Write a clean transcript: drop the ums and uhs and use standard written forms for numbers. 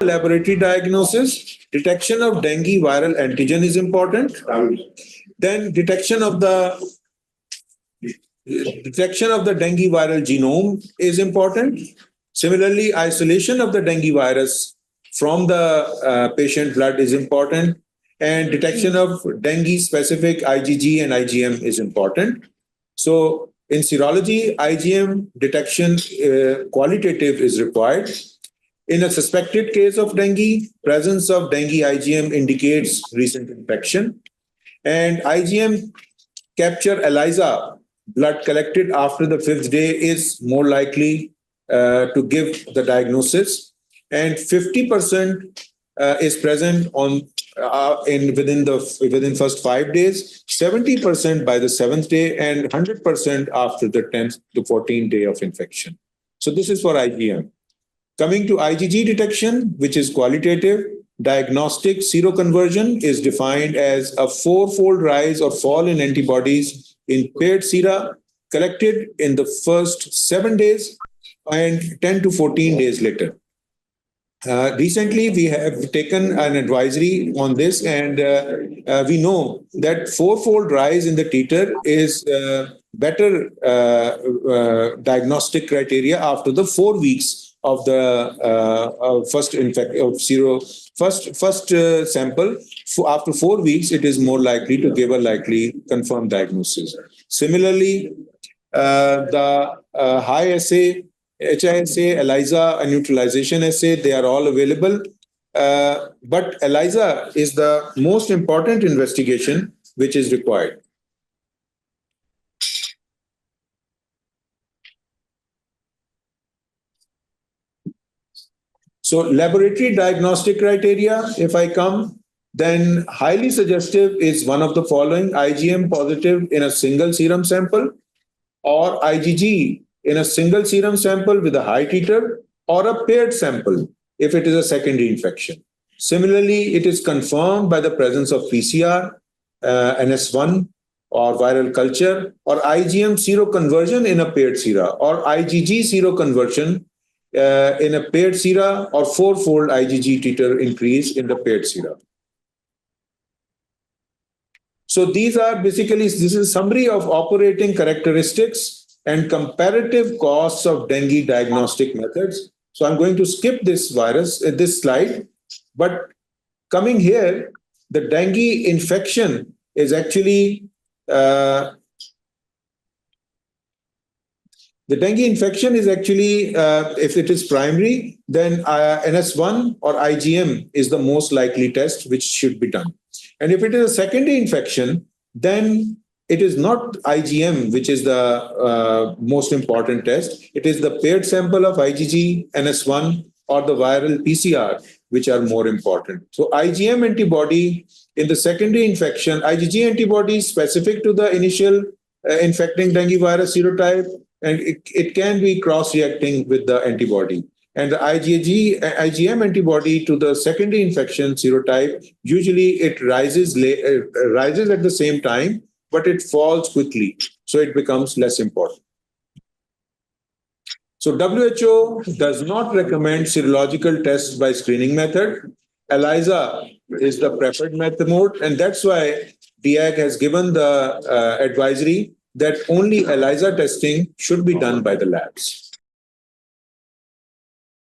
laboratory diagnosis, detection of dengue viral antigen is important. Then detection of the dengue viral genome is important. Similarly, isolation of the dengue virus from the patient blood is important, and detection of dengue specific IgG and IgM is important. So in serology, IgM detection qualitative is required. In a suspected case of dengue, presence of dengue IgM indicates recent infection. And IgM capture ELISA, blood collected after the 5th day, is more likely to give the diagnosis. And 50% is present within first 5 days, 70% by the 7th day, and 100% after the 10th to 14th day of infection. So this is for IgM. Coming to IgG detection, which is qualitative, diagnostic seroconversion is defined as a 4-fold rise or fall in antibodies in paired sera collected in the first 7 days and 10 to 14 days later. Recently, we have taken an advisory on this, and we know that 4-fold rise in the titer is better diagnostic criteria after the 4 weeks of the first sample. After 4 weeks, it is more likely to give a likely confirmed diagnosis. Similarly, the high assay, HISA, ELISA, and neutralization assay, they are all available. But ELISA is the most important investigation which is required. So laboratory diagnostic criteria, if I come, then highly suggestive is one of the following: IgM positive in a single serum sample, or IgG in a single serum sample with a high titer, or a paired sample if it is a secondary infection. Similarly, it is confirmed by the presence of PCR, NS1, or viral culture, or IgM seroconversion in a paired sera, or IgG seroconversion in a paired sera, or 4-fold IgG titer increase in the paired sera. So these are basically, this is a summary of operating characteristics and comparative costs of dengue diagnostic methods. So I'm going to skip this slide, but coming here, the dengue infection is actually if it is primary, then NS1 or IgM is the most likely test which should be done. And if it is a secondary infection, then it is not IgM which is the most important test. It is the paired sample of IgG, NS1, or the viral PCR which are more important. So IgM antibody in the secondary infection, IgG antibody is specific to the initial infecting dengue virus serotype, and it can be cross-reacting with the antibody. And the IgM antibody to the secondary infection serotype, usually it rises at the same time, but it falls quickly, so it becomes less important. So WHO does not recommend serological tests by screening method. ELISA is the preferred method, and that's why DEAG has given the advisory that only ELISA testing should be done by the labs.